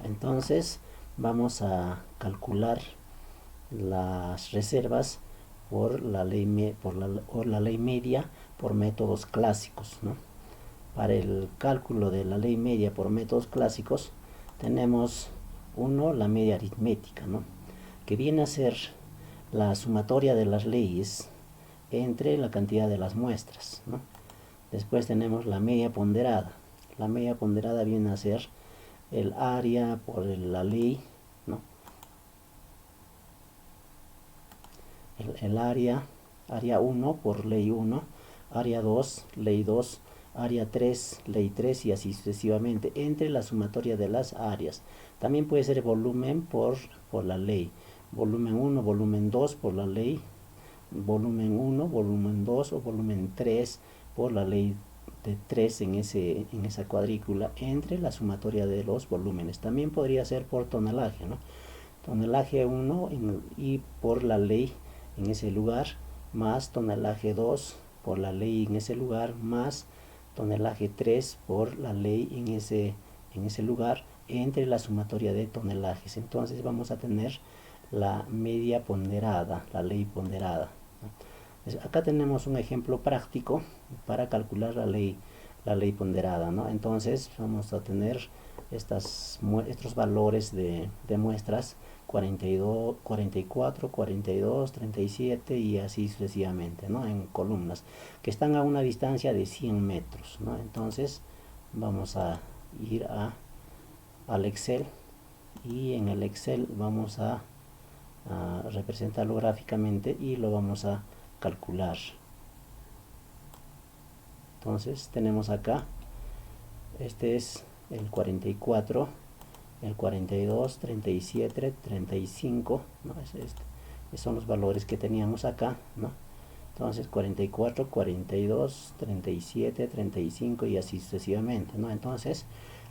Entonces vamos a calcular las reservas por la ley media por métodos clásicos, ¿no? Para el cálculo de la ley media por métodos clásicos tenemos la media aritmética, ¿no? Que viene a ser la sumatoria de las leyes entre la cantidad de las muestras, ¿no? Después tenemos la media ponderada. La media ponderada viene a ser el área por la ley, ¿no? El área 1 por ley 1, área 2, ley 2, área 3, ley 3 y así sucesivamente, entre la sumatoria de las áreas. También puede ser volumen por la ley. Volumen 1, volumen 2 por la ley, volumen 1, volumen 2 o volumen 3 por la ley de 3 en esa cuadrícula entre la sumatoria de los volúmenes. También podría ser por tonelaje, ¿no? Tonelaje 1 y por la ley en ese lugar, más tonelaje 2 por la ley en ese lugar, más tonelaje 3 por la ley en ese lugar, entre la sumatoria de tonelajes. Entonces vamos a tener la media ponderada, la ley ponderada. Acá tenemos un ejemplo práctico para calcular la ley ponderada, ¿no? Entonces vamos a tener estos valores de muestras 42, 44, 42, 37 y así sucesivamente, ¿no? En columnas que están a una distancia de 100 metros, ¿no? Entonces vamos a ir al Excel y en el Excel vamos a representarlo gráficamente y lo vamos a calcular. Entonces tenemos acá, este es el 44, el 42, 37, 35, ¿no? Son los valores que teníamos acá, ¿no? Entonces 44, 42, 37, 35 y así sucesivamente, ¿no? Entonces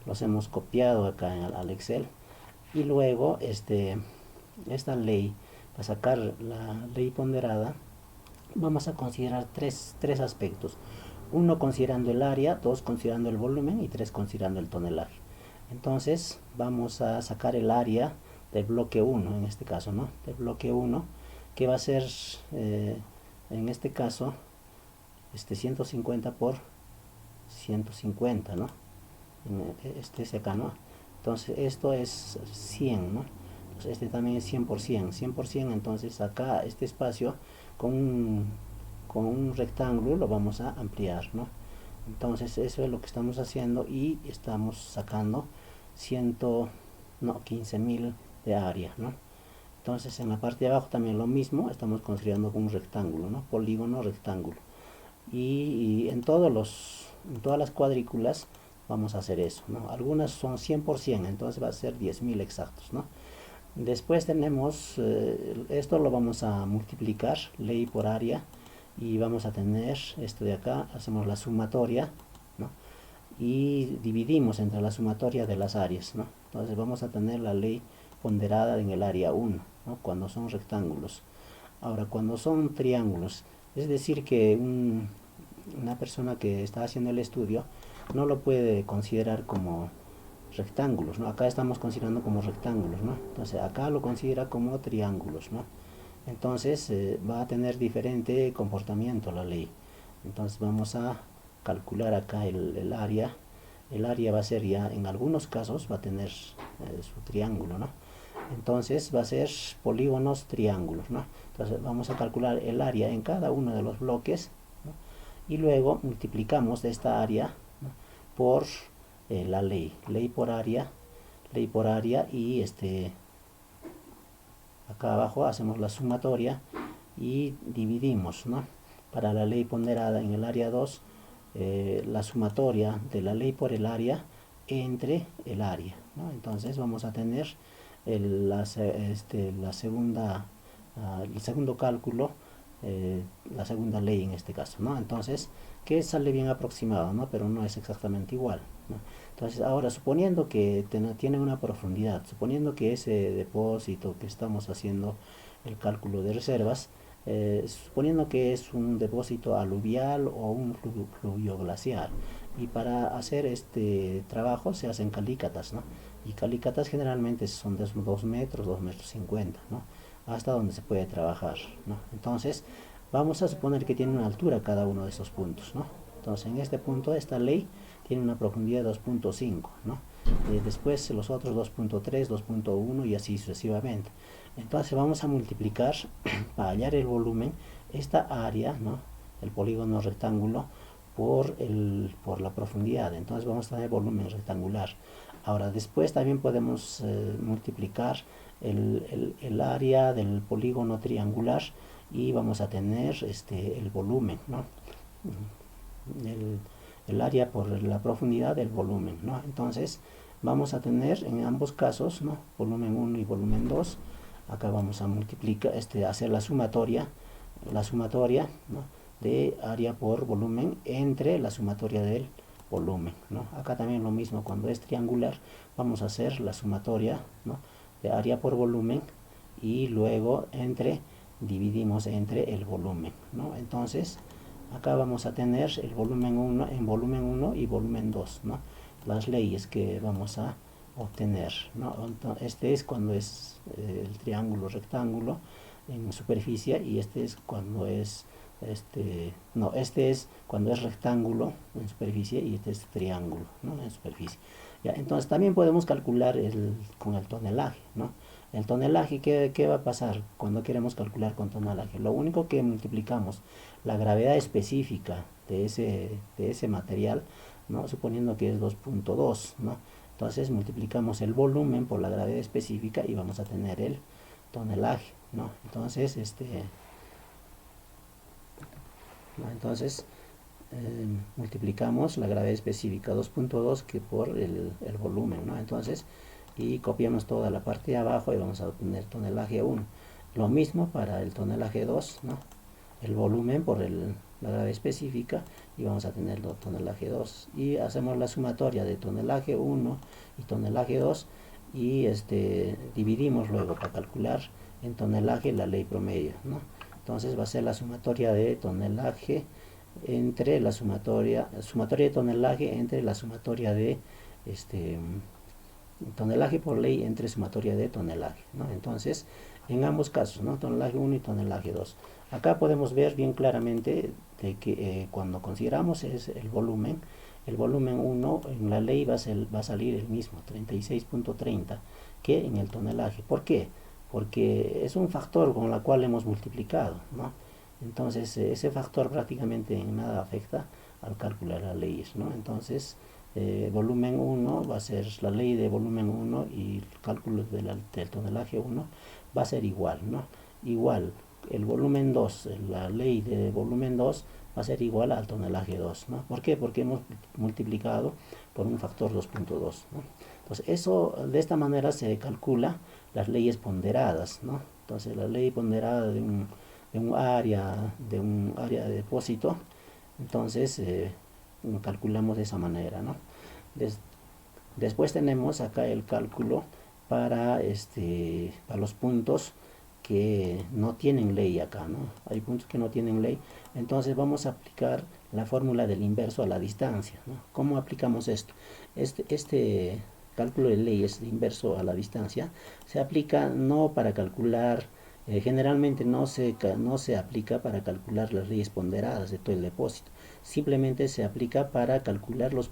los hemos copiado acá al Excel y luego esta ley, para sacar la ley ponderada, vamos a considerar tres aspectos. Uno considerando el área, dos considerando el volumen y tres considerando el tonelaje. Entonces vamos a sacar el área del bloque 1 en este caso, ¿no? Del bloque 1 que va a ser en este caso 150 por 150, ¿no? Este es acá, ¿no? Entonces esto es 100, ¿no? Entonces este también es 100%, 100%, entonces acá este espacio con un rectángulo lo vamos a ampliar, ¿no? Entonces eso es lo que estamos haciendo y estamos sacando 15.000 de área, ¿no? Entonces en la parte de abajo también lo mismo, estamos construyendo con un rectángulo, ¿no? Polígono, rectángulo. Y en todas las cuadrículas vamos a hacer eso, ¿no? Algunas son 100%, entonces va a ser 10.000 exactos, ¿no? Después tenemos, esto lo vamos a multiplicar, ley por área, y vamos a tener esto de acá, hacemos la sumatoria, ¿no? Y dividimos entre la sumatoria de las áreas, ¿no? Entonces vamos a tener la ley ponderada en el área 1, ¿no? Cuando son rectángulos. Ahora, cuando son triángulos, es decir que una persona que está haciendo el estudio no lo puede considerar como rectángulos, ¿no? Acá estamos considerando como rectángulos, ¿no? Entonces acá lo considera como triángulos, ¿no? Entonces va a tener diferente comportamiento la ley. Entonces vamos a calcular acá el área. El área va a ser ya, en algunos casos va a tener su triángulo, ¿no? Entonces va a ser polígonos triángulos, ¿no? Entonces vamos a calcular el área en cada uno de los bloques, ¿no? Y luego multiplicamos esta área, ¿no? Por la ley por área, y acá abajo hacemos la sumatoria y dividimos, ¿no? Para la ley ponderada en el área 2, la sumatoria de la ley por el área entre el área, ¿no? Entonces vamos a tener el segundo cálculo, la segunda ley en este caso, ¿no? Entonces, que sale bien aproximado, ¿no? Pero no es exactamente igual, ¿no? Entonces, ahora, suponiendo que tiene una profundidad, suponiendo que ese depósito que estamos haciendo el cálculo de reservas, suponiendo que es un depósito aluvial o un fluvio glacial, Y para hacer este trabajo se hacen calícatas, ¿no? Y calícatas generalmente son de 2 metros, 2 metros 50, ¿no? Hasta donde se puede trabajar, ¿no? Entonces, vamos a suponer que tiene una altura cada uno de esos puntos, ¿no? Entonces, en este punto, esta ley tiene una profundidad de 2.5, ¿no? Después los otros 2.3, 2.1 y así sucesivamente. Entonces vamos a multiplicar para hallar el volumen esta área, ¿no? El polígono rectángulo por la profundidad. Entonces vamos a tener volumen rectangular. Ahora después también podemos multiplicar el área del polígono triangular y vamos a tener el volumen, ¿no? El área por la profundidad del volumen, ¿no? Entonces vamos a tener en ambos casos, ¿no? Volumen 1 y volumen 2. Acá vamos a multiplicar, hacer la sumatoria, ¿no? De área por volumen entre la sumatoria del volumen, ¿no? Acá también lo mismo, cuando es triangular vamos a hacer la sumatoria, ¿no? De área por volumen y luego dividimos entre el volumen, ¿no? Entonces acá vamos a tener el volumen 1 en volumen 1 y volumen 2, ¿no? Las leyes que vamos a obtener, ¿no? Este es cuando es el triángulo rectángulo en superficie y este es cuando es este es cuando es rectángulo en superficie y este es triángulo, ¿no? En superficie. Ya, entonces también podemos calcular con el tonelaje, ¿no? El tonelaje, ¿qué va a pasar cuando queremos calcular con tonelaje? Lo único que multiplicamos la gravedad específica de ese material, ¿no? Suponiendo que es 2.2, ¿no? Entonces multiplicamos el volumen por la gravedad específica y vamos a tener el tonelaje, ¿no? Entonces, multiplicamos la gravedad específica 2.2 que por el volumen, ¿no? Entonces, y copiamos toda la parte de abajo y vamos a obtener tonelaje 1. Lo mismo para el tonelaje 2, ¿no? El volumen por la gravedad específica y vamos a tener el tonelaje 2. Y hacemos la sumatoria de tonelaje 1 y tonelaje 2 y dividimos luego para calcular en tonelaje la ley promedio, ¿no? Entonces va a ser la sumatoria de tonelaje entre la sumatoria de tonelaje entre la sumatoria de tonelaje por ley entre sumatoria de tonelaje, ¿no? Entonces, en ambos casos, ¿no? Tonelaje 1 y tonelaje 2. Acá podemos ver bien claramente de que cuando consideramos el volumen 1 en la ley va a salir el mismo, 36.30, que en el tonelaje. ¿Por qué? Porque es un factor con el cual hemos multiplicado, ¿no? Entonces, ese factor prácticamente en nada afecta al calcular las leyes, ¿no? Entonces, volumen 1 va a ser la ley de volumen 1 y el cálculo del tonelaje 1 va a ser igual, ¿no? Igual, el volumen 2, la ley de volumen 2 va a ser igual al tonelaje 2, ¿no? ¿Por qué? Porque hemos multiplicado por un factor 2.2, ¿no? Entonces, de esta manera se calcula las leyes ponderadas, ¿no? Entonces, la ley ponderada de un área de depósito, entonces calculamos de esa manera, ¿no? Después tenemos acá el cálculo para los puntos que no tienen ley acá, ¿no? Hay puntos que no tienen ley, entonces vamos a aplicar la fórmula del inverso a la distancia, ¿no? ¿Cómo aplicamos esto? Este cálculo de leyes de inverso a la distancia se aplica no para calcular, generalmente no se aplica para calcular las leyes ponderadas de todo el depósito, simplemente se aplica para calcular los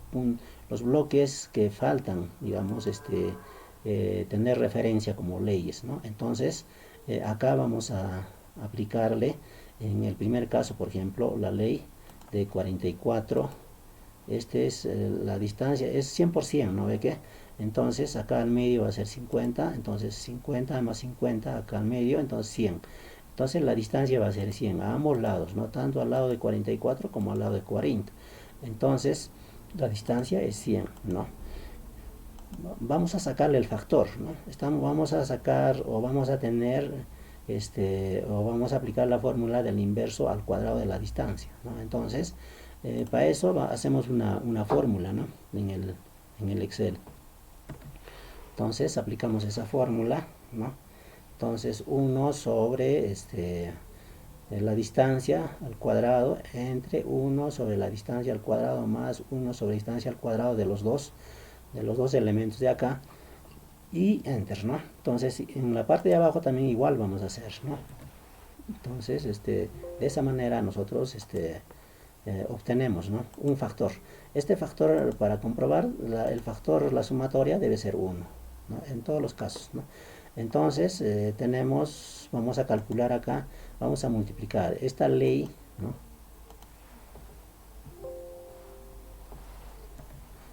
bloques que faltan, digamos, tener referencia como leyes, ¿no? Entonces, acá vamos a aplicarle, en el primer caso, por ejemplo, la ley de 44, la distancia, es 100%, ¿no ve qué? Entonces, acá al medio va a ser 50, entonces 50 más 50 acá al medio, entonces 100. Entonces la distancia va a ser 100 a ambos lados, ¿no? Tanto al lado de 44 como al lado de 40. Entonces, la distancia es 100, ¿no? Vamos a sacarle el factor, ¿no? Vamos a sacar o vamos a tener, o vamos a aplicar la fórmula del inverso al cuadrado de la distancia, ¿no? Entonces, para eso hacemos una fórmula, ¿no? En el Excel. Entonces, aplicamos esa fórmula, ¿no? Entonces, 1 sobre la distancia al cuadrado entre 1 sobre la distancia al cuadrado más 1 sobre la distancia al cuadrado de los dos elementos de acá, y enter, ¿no? Entonces en la parte de abajo también igual vamos a hacer, ¿no? Entonces de esa manera nosotros obtenemos, ¿no?, un factor. Este factor, para comprobar el factor, la sumatoria debe ser 1, ¿no?, en todos los casos, ¿no? Entonces vamos a calcular acá, vamos a multiplicar esta ley, ¿no?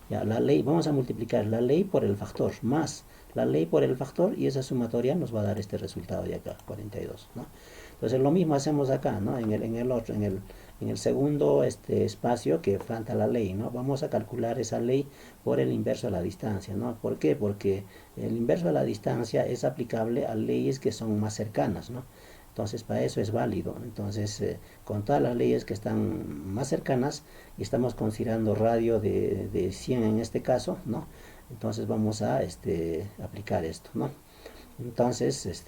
Ya, la ley, vamos a multiplicar la ley por el factor más la ley por el factor, y esa sumatoria nos va a dar este resultado de acá, 42, ¿no? Entonces lo mismo hacemos acá, ¿no? En el segundo espacio que falta la ley, ¿no? Vamos a calcular esa ley por el inverso de la distancia, ¿no? ¿Por qué? Porque el inverso de la distancia es aplicable a leyes que son más cercanas, ¿no? Entonces para eso es válido. Entonces con todas las leyes que están más cercanas, y estamos considerando radio de 100 en este caso, ¿no? Entonces vamos a aplicar esto, ¿no? Entonces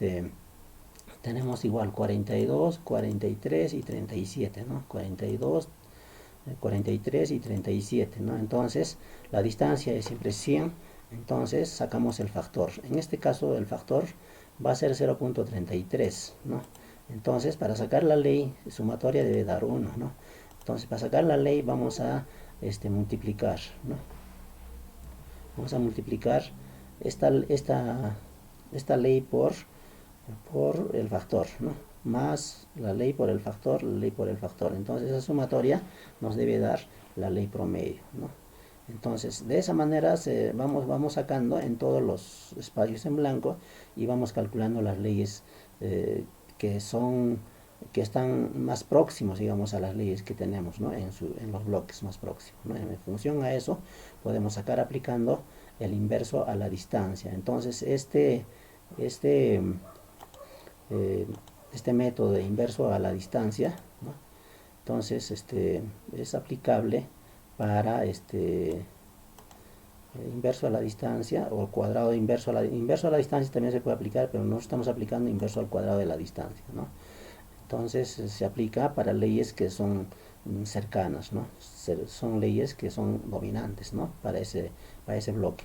tenemos igual 42, 43 y 37, ¿no? 42, 43 y 37, ¿no? Entonces la distancia es siempre 100, entonces sacamos el factor. En este caso el factor va a ser 0.33, ¿no? Entonces para sacar la ley sumatoria debe dar 1, ¿no? Entonces para sacar la ley vamos a multiplicar, ¿no? Vamos a multiplicar esta ley por el factor, ¿no? Más la ley por el factor, la ley por el factor. Entonces esa sumatoria nos debe dar la ley promedio, ¿no? Entonces de esa manera vamos sacando en todos los espacios en blanco, y vamos calculando las leyes que están más próximos, digamos, a las leyes que tenemos, ¿no?, en los bloques más próximos, ¿no? En función a eso podemos sacar aplicando el inverso a la distancia. Entonces este método de inverso a la distancia, ¿no?, entonces es aplicable para inverso a la distancia, o cuadrado de inverso a la distancia también se puede aplicar, pero no estamos aplicando inverso al cuadrado de la distancia, ¿no? Entonces se aplica para leyes que son cercanas, ¿no? Son leyes que son dominantes, ¿no?, para ese bloque.